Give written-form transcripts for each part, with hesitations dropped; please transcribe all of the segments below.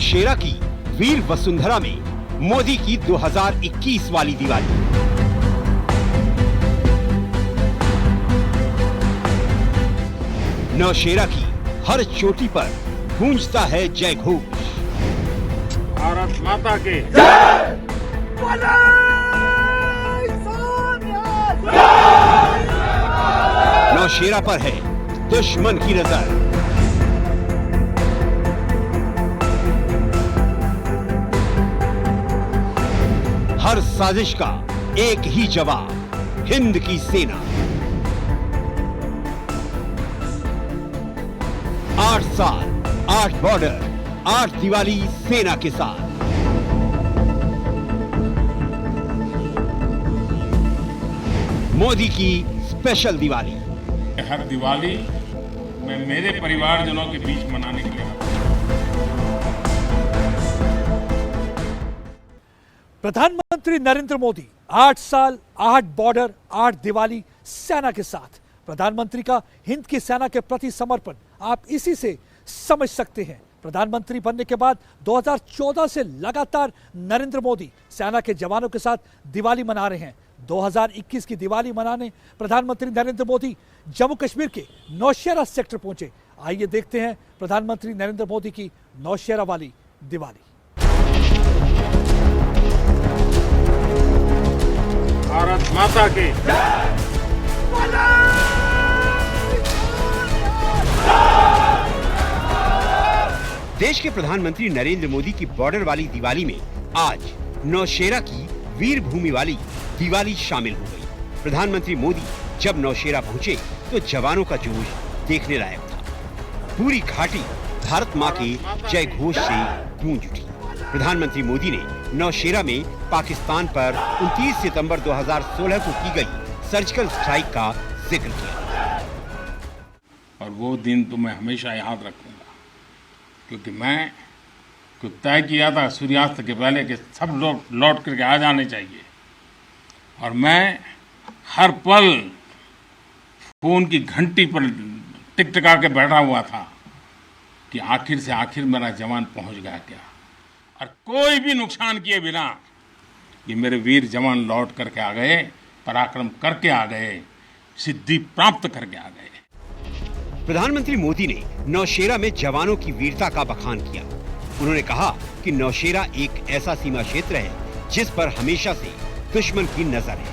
नौशेरा की वीर वसुंधरा में मोदी की 2021 वाली दिवाली। नौशेरा की हर चोटी पर गूंजता है जय घोष। भारत माता के नौशेरा पर है दुश्मन की नजर। हर साजिश का एक ही जवाब, हिंद की सेना। 8 साल, 8 बॉर्डर, 8 दिवाली सेना के साथ। मोदी की स्पेशल दिवाली। हर दिवाली मैं मेरे परिवारजनों के बीच मनाने के लिए आता हूं। प्रधानमंत्री नरेंद्र मोदी 8 साल, 8 बॉर्डर, 8 दिवाली सेना के साथ। प्रधानमंत्री का हिंद की सेना के प्रति समर्पण आप इसी से समझ सकते हैं। प्रधानमंत्री बनने के बाद 2014 से लगातार नरेंद्र मोदी सेना के जवानों के साथ दिवाली मना रहे हैं। 2021 की दिवाली मनाने प्रधानमंत्री नरेंद्र मोदी जम्मू कश्मीर के नौशेरा सेक्टर पहुंचे। आइए देखते हैं प्रधानमंत्री नरेंद्र मोदी की नौशेरा वाली दिवाली। भारत माता के देश के प्रधानमंत्री नरेंद्र मोदी की बॉर्डर वाली दिवाली में आज नौशेरा की वीर भूमि वाली दिवाली शामिल हो गई। प्रधानमंत्री मोदी जब नौशेरा पहुंचे तो जवानों का जोश देखने लायक था। पूरी घाटी भारत मां के जय घोष से गूंज उठी। प्रधानमंत्री मोदी ने नौशेरा में पाकिस्तान पर 29 सितंबर 2016 को की गई सर्जिकल स्ट्राइक का जिक्र किया। और वो दिन तो मैं हमेशा याद रखूंगा, क्योंकि मैं कुछ तय किया था सूर्यास्त के पहले कि सब लोग लौट करके आ जाने चाहिए। और मैं हर पल फोन की घंटी पर टिकटिका के बैठा हुआ था कि आखिर से आखिर मेरा जवान पहुंच गया क्या, और कोई भी नुकसान किए बिना ये मेरे वीर जवान लौट करके आ गए, पराक्रम करके आ गए, सिद्धि प्राप्त करके आ गए। प्रधानमंत्री मोदी ने नौशेरा में जवानों की वीरता का बखान किया। उन्होंने कहा कि नौशेरा एक ऐसा सीमा क्षेत्र है जिस पर हमेशा से दुश्मन की नजर है,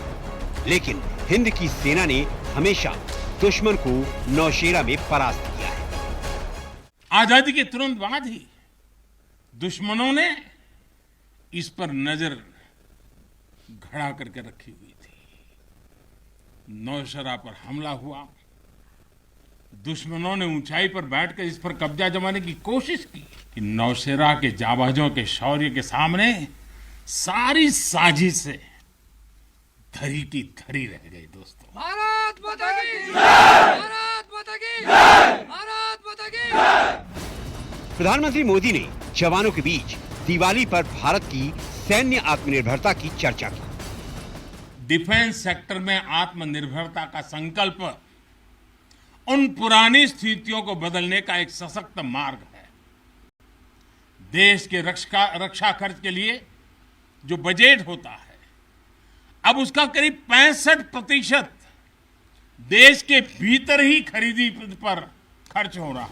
लेकिन हिंद की सेना ने हमेशा दुश्मन को नौशेरा में परास्त किया है। आजादी के तुरंत बाद ही दुश्मनों ने इस पर नजर घड़ा करके रखी हुई थी। नौशेरा पर हमला हुआ, दुश्मनों ने ऊंचाई पर बैठकर इस पर कब्जा जमाने की कोशिश की कि नौशेरा के जाबाजों के शौर्य के सामने सारी साजिश से धरी की धरी रह गई। दोस्तों, भारत माता की, भारत माता की, भारत माता की। प्रधानमंत्री मोदी ने जवानों के बीच दिवाली पर भारत की सैन्य आत्मनिर्भरता की चर्चा की। डिफेंस सेक्टर में आत्मनिर्भरता का संकल्प उन पुरानी स्थितियों को बदलने का एक सशक्त मार्ग है। देश के रक्षा खर्च के लिए जो बजट होता है, अब उसका करीब 65% देश के भीतर ही खरीदी पर खर्च हो रहा है।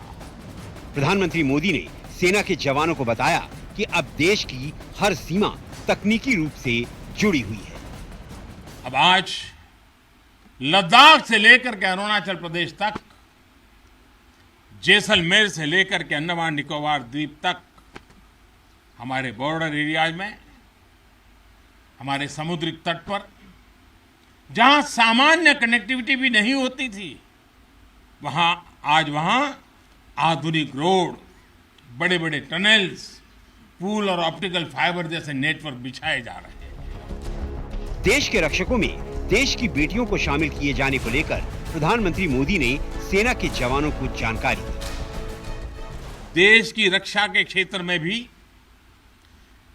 प्रधानमंत्री मोदी ने सेना के जवानों को बताया कि अब देश की हर सीमा तकनीकी रूप से जुड़ी हुई है। अब आज लद्दाख से लेकर के अरुणाचल प्रदेश तक, जैसलमेर से लेकर के अंडमान निकोबार द्वीप तक, हमारे बॉर्डर एरियाज में, हमारे समुद्री तट पर जहां सामान्य कनेक्टिविटी भी नहीं होती थी, वहां आधुनिक रोड, बड़े बड़े टनल्स, पुल और ऑप्टिकल फाइबर जैसे नेटवर्क बिछाए जा रहे हैं। देश के रक्षकों में देश की बेटियों को शामिल किए जाने को लेकर प्रधानमंत्री मोदी ने सेना के जवानों को जानकारी दी। देश की रक्षा के क्षेत्र में भी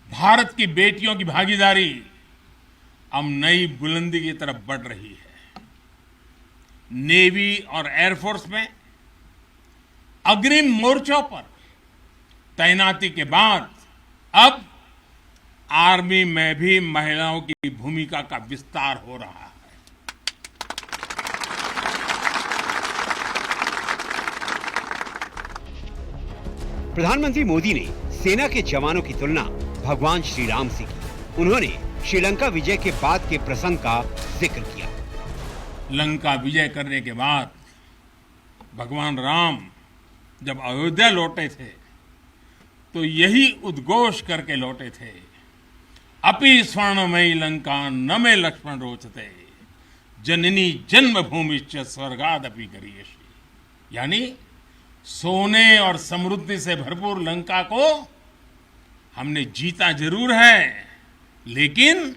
भारत की बेटियों की भागीदारी अब नई बुलंदी की तरफ बढ़ रही है। नेवी और एयरफोर्स में अग्रिम मोर्चों पर तैनाती के बाद अब आर्मी में भी महिलाओं की भूमिका का विस्तार हो रहा है। प्रधानमंत्री मोदी ने सेना के जवानों की तुलना भगवान श्री राम से की। उन्होंने श्रीलंका विजय के बाद के प्रसंग का जिक्र किया। लंका विजय करने के बाद भगवान राम जब अयोध्या लौटे थे तो यही उद्घोष करके लौटे थे, अपि स्वर्णमयी लंका न मे लक्ष्मण रोचते, जननी जन्मभूमिश्च स्वर्गादपि गरीयसी। यानी सोने और समृद्धि से भरपूर लंका को हमने जीता जरूर है, लेकिन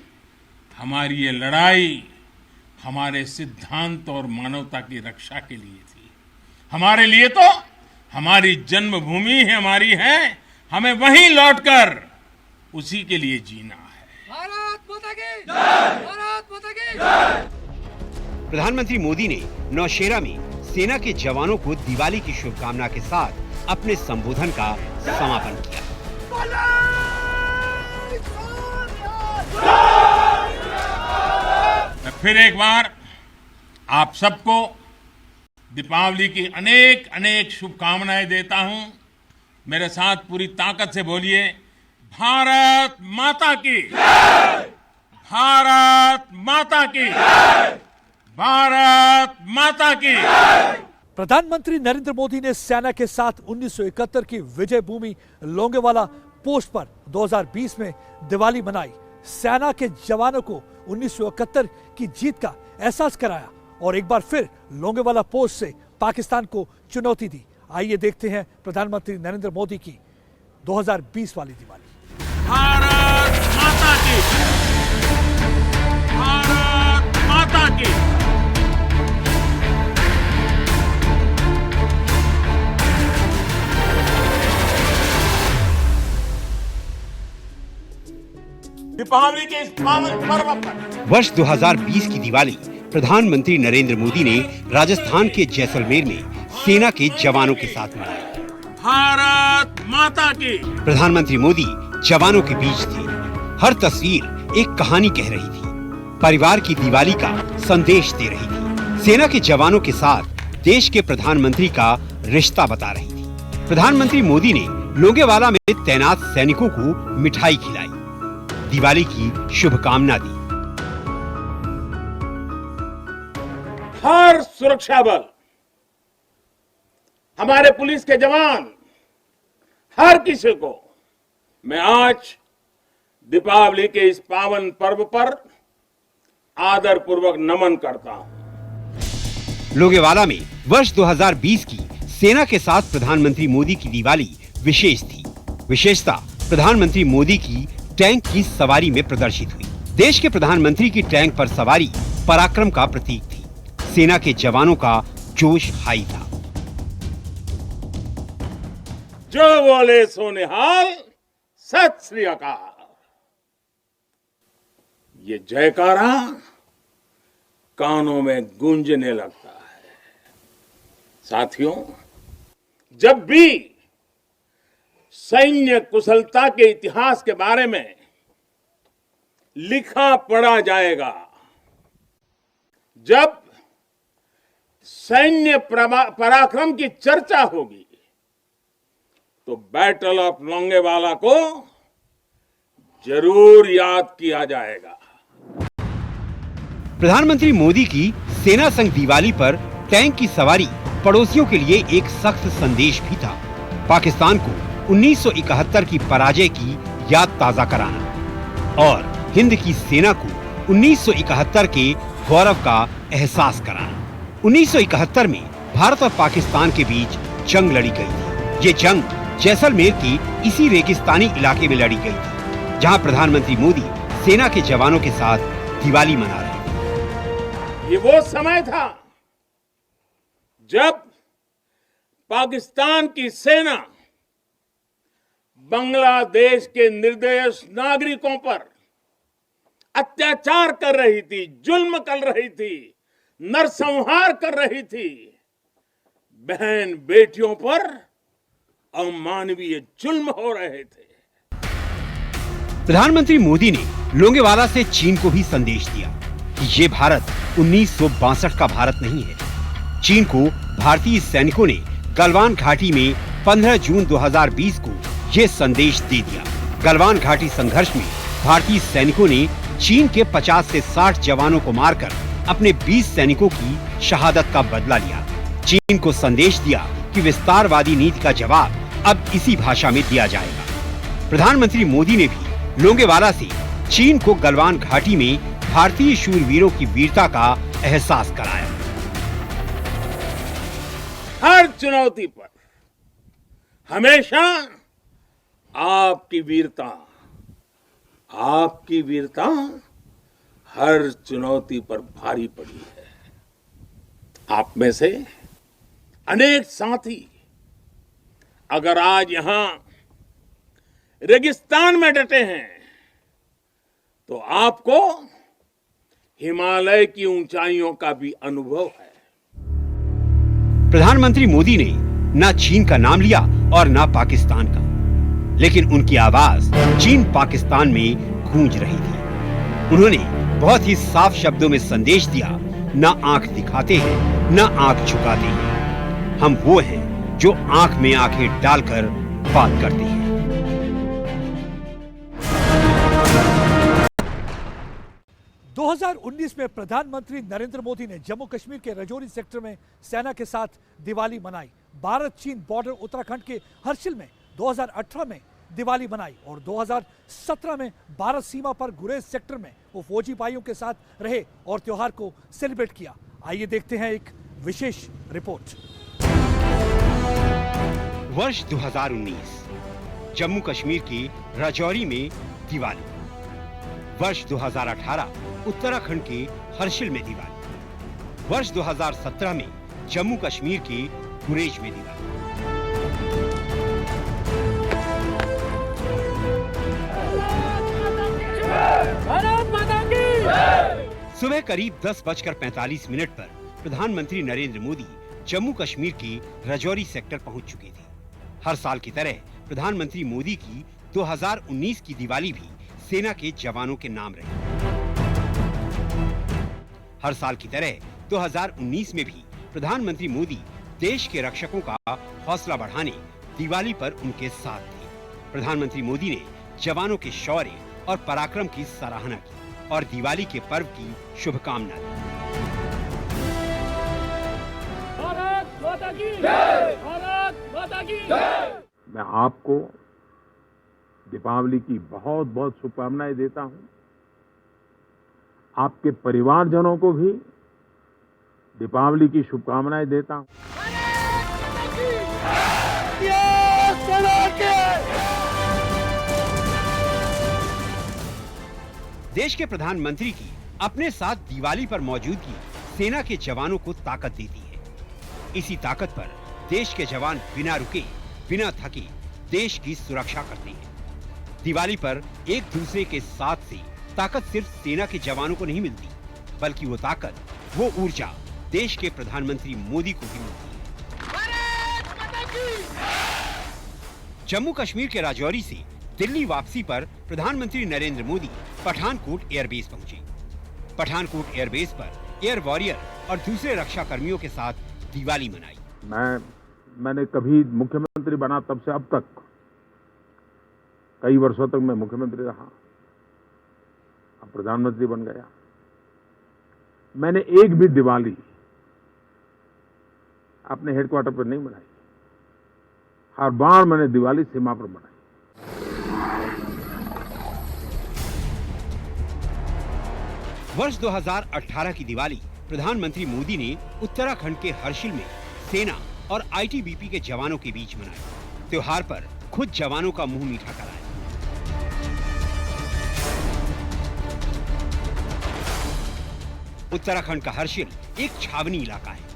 हमारी ये लड़ाई हमारे सिद्धांत और मानवता की रक्षा के लिए थी। हमारे लिए तो हमारी जन्मभूमि हमारी है, हमें वहीं लौटकर उसी के लिए जीना है। भारत माता की जय, भारत माता की जय। प्रधानमंत्री मोदी ने नौशेरा में सेना के जवानों को दिवाली की शुभकामना के साथ अपने संबोधन का समापन किया। मैं फिर एक बार आप सबको दीपावली की अनेक अनेक शुभकामनाएं देता हूं। मेरे साथ पूरी ताकत से बोलिए, भारत माता की, भारत माता की, भारत माता की। प्रधानमंत्री नरेंद्र मोदी ने सेना के साथ 1971 की विजय भूमि लोंगेवाला पोस्ट पर 2020 में दिवाली मनाई। सेना के जवानों को 1971 की जीत का एहसास कराया और एक बार फिर लोंगेवाला पोस्ट से पाकिस्तान को चुनौती दी। आइए देखते हैं प्रधानमंत्री नरेंद्र मोदी की 2020 वाली दिवाली। भारत माता की, भारत माता की। दीपावली के इस पावन पर्व पर वर्ष 2020 की दिवाली प्रधानमंत्री नरेंद्र मोदी ने राजस्थान के जैसलमेर में सेना के जवानों के साथ मनाई। भारत माता की। प्रधानमंत्री मोदी जवानों के बीच थे। हर तस्वीर एक कहानी कह रही थी, परिवार की दिवाली का संदेश दे रही थी। सेना के जवानों के साथ देश के प्रधानमंत्री का रिश्ता बता रही थी। प्रधानमंत्री मोदी ने लोंगेवाला में तैनात सैनिकों को मिठाई खिलाई, दिवाली की शुभकामना दी। हर सुरक्षा बल, हमारे पुलिस के जवान, हर किसी को मैं आज दीपावली के इस पावन पर्व पर आदर पूर्वक नमन करता हूं। लोंगेवाला में वर्ष 2020 की सेना के साथ प्रधानमंत्री मोदी की दिवाली विशेष थी। विशेषता प्रधानमंत्री मोदी की टैंक की सवारी में प्रदर्शित हुई। देश के प्रधानमंत्री की टैंक पर सवारी पराक्रम का प्रतीक थी। सेना के जवानों का जोश हाई था। जो बोले सो निहाल, सत श्री अकाल। ये जयकारा कानों में गूंजने लगता है। साथियों, जब भी सैन्य कुशलता के इतिहास के बारे में लिखा पढ़ा जाएगा, जब सैन्य पराक्रम की चर्चा होगी, तो बैटल ऑफ लोंगेवाला को जरूर याद किया जाएगा। प्रधानमंत्री मोदी की सेना संग दिवाली पर टैंक की सवारी पड़ोसियों के लिए एक सख्त संदेश भी था। पाकिस्तान को 1971 की पराजय की याद ताजा कराना और हिंद की सेना को 1971 के गौरव का एहसास कराना। 1971 में भारत और पाकिस्तान के बीच जंग लड़ी गई थी। ये जंग जैसलमेर के इसी रेगिस्तानी इलाके में लड़ी गई थी, जहां प्रधानमंत्री मोदी सेना के जवानों के साथ दिवाली मना रहे थे। ये वो समय था जब पाकिस्तान की सेना बांग्लादेश के निर्दोष नागरिकों पर अत्याचार कर रही थी, जुल्म कर रही थी, नरसंहार कर रही थी। बहन बेटियों पर अमानवीय जुल्म हो रहे थे। प्रधानमंत्री मोदी ने लोंगेवाला से चीन को भी संदेश दिया कि ये भारत 1962 का भारत नहीं है। चीन को भारतीय सैनिकों ने गलवान घाटी में 15 जून 2020 को ये संदेश दे दिया। गलवान घाटी संघर्ष में भारतीय सैनिकों ने चीन के 50 से 60 जवानों को मारकर अपने 20 सैनिकों की शहादत का बदला लिया। चीन को संदेश दिया कि विस्तारवादी नीति का जवाब अब इसी भाषा में दिया जाएगा। प्रधानमंत्री मोदी ने भी लोंगेवाला से चीन को गलवान घाटी में भारतीय शूरवीरों की वीरता का एहसास कराया। हर चुनौती पर हमेशा आपकी वीरता हर चुनौती पर भारी पड़ी है। आप में से अनेक साथी अगर आज यहां रेगिस्तान में डटे हैं तो आपको हिमालय की ऊंचाइयों का भी अनुभव है। प्रधानमंत्री मोदी ने ना चीन का नाम लिया और ना पाकिस्तान का, लेकिन उनकी आवाज चीन पाकिस्तान में गूंज रही थी। उन्होंने बहुत ही साफ शब्दों में संदेश दिया, ना आंख दिखाते हैं ना आंख झुकाते हैं, हम वो हैं जो आंख में आंखें डालकर बात करते हैं। – 2019 में प्रधानमंत्री नरेंद्र मोदी ने जम्मू कश्मीर के राजौरी सेक्टर में सेना के साथ दिवाली मनाई। भारत चीन बॉर्डर उत्तराखंड के हर्षिल में 2018 में दिवाली मनाई और 2017 में भारत सीमा पर गुरेज सेक्टर में वो फौजी भाइयों के साथ रहे और त्योहार को सेलिब्रेट किया। आइए देखते हैं एक विशेष रिपोर्ट। वर्ष 2019 जम्मू कश्मीर के राजौरी में दिवाली। वर्ष 2018 उत्तराखंड के हर्षिल में दिवाली। वर्ष 2017 में जम्मू कश्मीर के गुरेज में दिवाली। सुबह करीब 10:45 पर प्रधानमंत्री नरेंद्र मोदी जम्मू कश्मीर के राजौरी सेक्टर पहुंच चुके थे। हर साल की तरह प्रधानमंत्री मोदी की 2019 की दिवाली भी सेना के जवानों के नाम रही। हर साल की तरह 2019 में भी प्रधानमंत्री मोदी देश के रक्षकों का हौसला बढ़ाने दिवाली पर उनके साथ थे। प्रधानमंत्री मोदी ने जवानों के शौर्य और पराक्रम की सराहना की और दिवाली के पर्व की शुभकामना दी। भारत माता की जय! भारत माता की जय! मैं आपको दीपावली की बहुत बहुत शुभकामनाएं देता हूं। आपके परिवारजनों को भी दीपावली की शुभकामनाएं देता हूं। देश के प्रधानमंत्री की अपने साथ दिवाली पर मौजूदगी सेना के जवानों को ताकत देती है। इसी ताकत पर देश के जवान बिना रुके बिना थके देश की सुरक्षा करते हैं। दिवाली पर एक दूसरे के साथ से ताकत सिर्फ सेना के जवानों को नहीं मिलती, बल्कि वो ताकत, वो ऊर्जा देश के प्रधानमंत्री मोदी को भी मिलती है। जम्मू कश्मीर के राजौरी से दिल्ली वापसी पर प्रधानमंत्री नरेंद्र मोदी पठानकोट एयरबेस पहुंचे। पठानकोट एयरबेस पर एयर वॉरियर और दूसरे रक्षा कर्मियों के साथ दिवाली मनाई। मैंने कभी मुख्यमंत्री बना तब से अब तक कई वर्षों तक मैं मुख्यमंत्री रहा, अब प्रधानमंत्री बन गया। मैंने एक भी दिवाली अपने हेडक्वार्टर पर नहीं मनाई। हर बार मैंने दिवाली सीमा पर मनाई। वर्ष 2018 की दिवाली प्रधानमंत्री मोदी ने उत्तराखंड के हर्षिल में सेना और आईटीबीपी के जवानों के बीच मनाई। त्योहार पर खुद जवानों का मुंह मीठा कराया। उत्तराखंड का हर्षिल एक छावनी इलाका है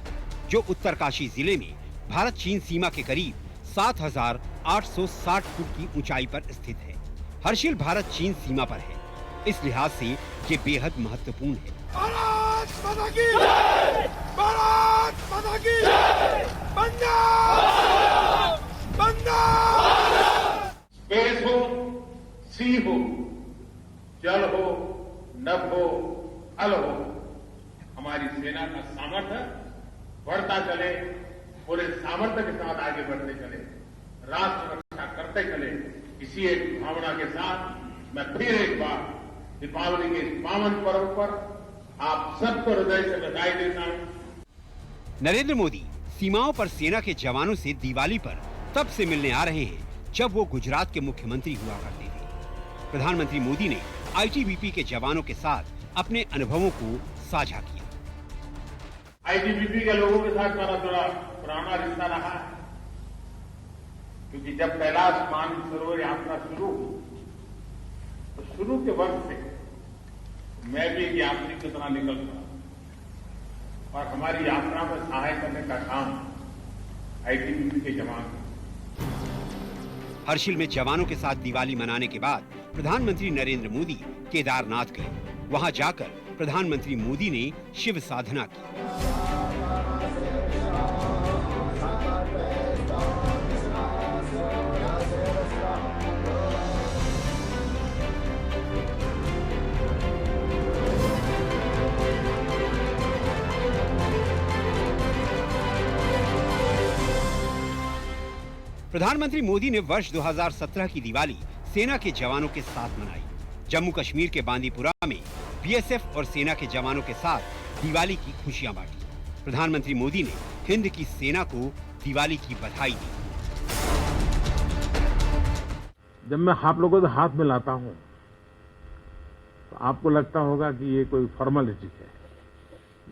जो उत्तरकाशी जिले में भारत चीन सीमा के करीब 7,860 फुट की ऊंचाई पर स्थित है। हर्षिल भारत चीन सीमा पर है, इस लिहाज से ये बेहद महत्वपूर्ण है। भारत माता की जय! भारत माता की जय! बंदे! बंदे! सी हो, जल हो, नभ हो, थल हो, हमारी सेना का सामर्थ्य बढ़ता चले, पूरे सामर्थ्य के साथ आगे बढ़ते चले, राष्ट्र रक्षा करते चले। इसी एक भावना के साथ मैं फिर एक बार दीपावली के इस पावन पर्व पर आप सबको हृदय से बधाई देता हूं। नरेंद्र मोदी सीमाओं पर सेना के जवानों से दिवाली पर तब से मिलने आ रहे हैं जब वो गुजरात के मुख्यमंत्री हुआ करते थे। प्रधानमंत्री मोदी ने आईटीबीपी के जवानों के साथ अपने अनुभवों को साझा किया। आईटीबीपी के लोगों के साथ मेरा थोड़ा पुराना रिश्ता रहा है, क्योंकि जब कैलाश मानसरोवर यात्रा शुरू हुई तो शुरू के वक्त से मैं भी एक यात्री की तरह निकल पड़ा और हमारी यात्रा में सहायता करने का काम आईटीबीपी के जवान। हर्षिल में जवानों के साथ दिवाली मनाने के बाद प्रधानमंत्री नरेंद्र मोदी केदारनाथ गए। वहां जाकर प्रधानमंत्री मोदी ने शिव साधना की। प्रधानमंत्री मोदी ने वर्ष 2017 की दिवाली सेना के जवानों के साथ मनाई। जम्मू कश्मीर के बांदीपुरा में बीएसएफ और सेना के जवानों के साथ दिवाली की खुशियां बांटी। प्रधानमंत्री मोदी ने हिंद की सेना को दिवाली की बधाई दी। जब मैं आप लोगों से हाथ मिलाता हूं तो आपको लगता होगा कि ये कोई फॉर्मेलिटी है,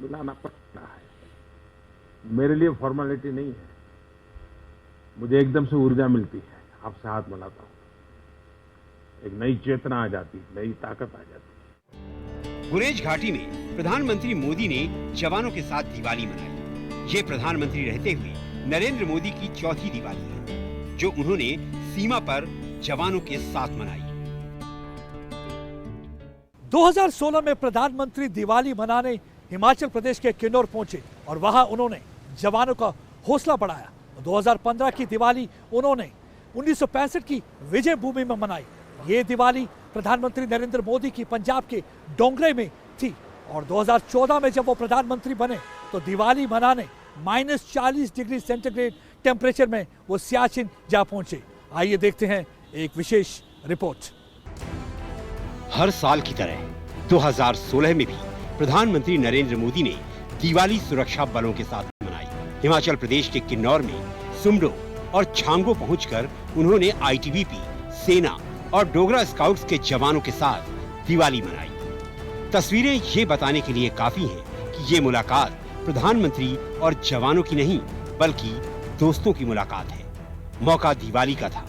मिलाना पड़ता है। मेरे लिए फॉर्मेलिटी नहीं है, मुझे एकदम से ऊर्जा मिलती है। आपसे हाथ मिलाता हूं, एक नई चेतना आ जाती, नई ताकत आ जाती। गुरेज घाटी में प्रधानमंत्री मोदी ने जवानों के साथ दिवाली मनाई। ये प्रधानमंत्री रहते हुए नरेंद्र मोदी की चौथी दिवाली है जो उन्होंने सीमा पर जवानों के साथ मनाई। 2016 में प्रधानमंत्री दिवाली मनाने हिमाचल प्रदेश के किन्नौर पहुंचे और वहां उन्होंने जवानों का हौसला बढ़ाया। 2015 की दिवाली उन्होंने 1965 की विजय भूमि में मनाई। ये दिवाली प्रधानमंत्री नरेंद्र मोदी की पंजाब के डोंगरे में थी और 2014 में जब वो प्रधानमंत्री बने तो दिवाली मनाने -40 डिग्री सेंटीग्रेड टेम्परेचर में वो सियाचिन जा पहुंचे। आइए देखते हैं एक विशेष रिपोर्ट। हर साल की तरह 2016 में भी प्रधानमंत्री नरेंद्र मोदी ने दिवाली सुरक्षा बलों के साथ मनाई। हिमाचल प्रदेश के किन्नौर में सुमडो और छांगो पहुंचकर उन्होंने आईटीबीपी, सेना और डोगरा स्काउट्स के जवानों के साथ दिवाली मनाई। तस्वीरें ये बताने के लिए काफी हैं कि ये मुलाकात प्रधानमंत्री और जवानों की नहीं बल्कि दोस्तों की मुलाकात है। मौका दिवाली का था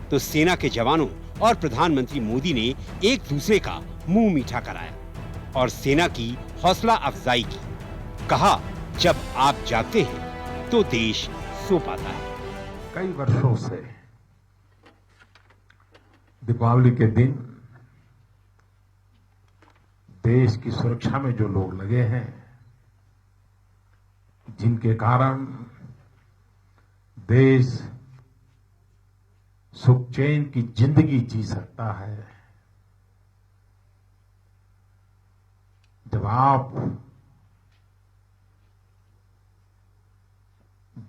तो सेना के जवानों और प्रधानमंत्री मोदी ने एक दूसरे का मुंह मीठा कराया और सेना की हौसला अफजाई की। कहा, जब आप जागते हैं तो देश सो पाता है। कई वर्षों से दीपावली के दिन देश की सुरक्षा में जो लोग लगे हैं, जिनके कारण देश सुख चैन की जिंदगी जी सकता है, जब आप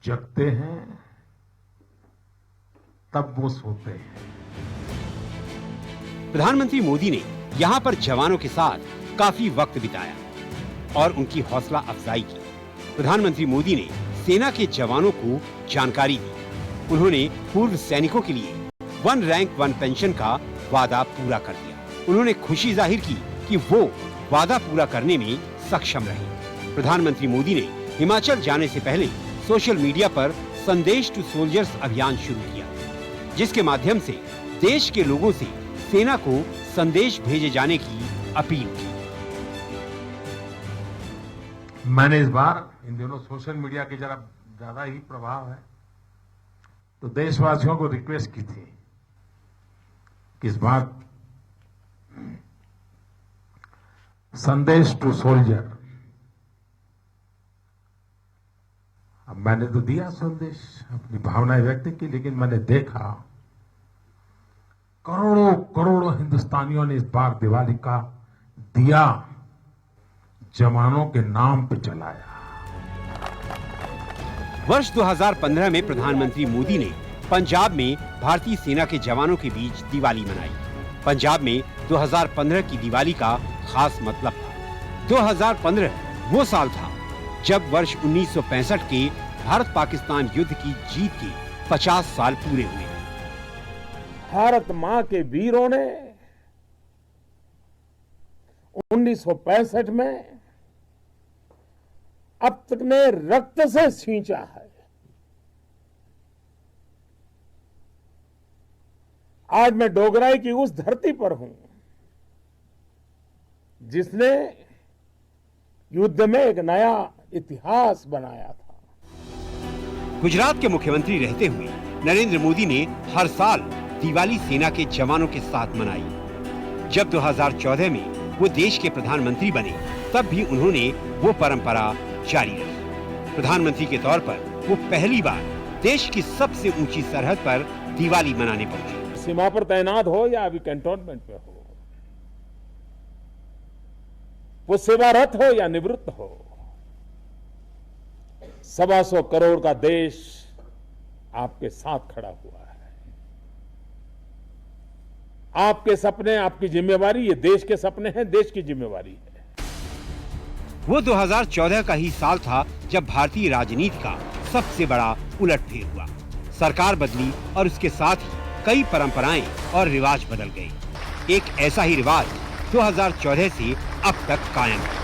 जगते हैं तब वो सोते हैं। प्रधानमंत्री मोदी ने यहाँ पर जवानों के साथ काफी वक्त बिताया और उनकी हौसला अफजाई की। प्रधानमंत्री मोदी ने सेना के जवानों को जानकारी दी। उन्होंने पूर्व सैनिकों के लिए 1 रैंक 1 पेंशन का वादा पूरा कर दिया। उन्होंने खुशी जाहिर की कि वो वादा पूरा करने में सक्षम रहे। प्रधानमंत्री मोदी ने हिमाचल जाने से पहले सोशल मीडिया पर संदेश टू सोल्जर्स अभियान शुरू किया, जिसके माध्यम से देश के लोगों से सेना को संदेश भेजे जाने की अपील की। मैंने इस बार, इन दिनों सोशल मीडिया की जरा ज्यादा ही प्रभाव है, तो देशवासियों को रिक्वेस्ट की थी कि इस बार संदेश टू सोल्जर, अब मैंने तो दिया संदेश, अपनी भावनाएं व्यक्त की, लेकिन मैंने देखा करोड़ों करोड़ों हिंदुस्तानियों ने इस बार दिवाली का दिया जवानों के नाम पे जलाया। वर्ष 2015 में प्रधानमंत्री मोदी ने पंजाब में भारतीय सेना के जवानों के बीच दिवाली मनाई। पंजाब में 2015 की दिवाली का खास मतलब था। 2015 वो साल था जब वर्ष 1965 के भारत पाकिस्तान युद्ध की जीत के 50 साल पूरे हुए। भारत मां के वीरों ने 1965 में अब तक ने रक्त से सींचा है। आज मैं डोगराई की उस धरती पर हूं जिसने युद्ध में एक नया इतिहास बनाया था। गुजरात के मुख्यमंत्री रहते हुए नरेंद्र मोदी ने हर साल दिवाली सेना के जवानों के साथ मनाई। जब 2014 में वो देश के प्रधानमंत्री बने तब भी उन्होंने वो परंपरा जारी रखी। प्रधानमंत्री के तौर पर वो पहली बार देश की सबसे ऊंची सरहद पर दिवाली मनाने पहुंचे। सीमा पर तैनात हो या अभी कैंटोनमेंट पे हो, वो सेवारत हो या निवृत्त हो, 125 करोड़ का देश आपके साथ खड़ा हुआ है। आपके सपने, आपकी जिम्मेवारी, ये देश के सपने हैं, देश की जिम्मेवारी है। वो 2014 का ही साल था जब भारतीय राजनीति का सबसे बड़ा उलटफेर हुआ। सरकार बदली और उसके साथ ही कई परंपराएं और रिवाज बदल गए। एक ऐसा ही रिवाज 2014 से अब तक कायम है।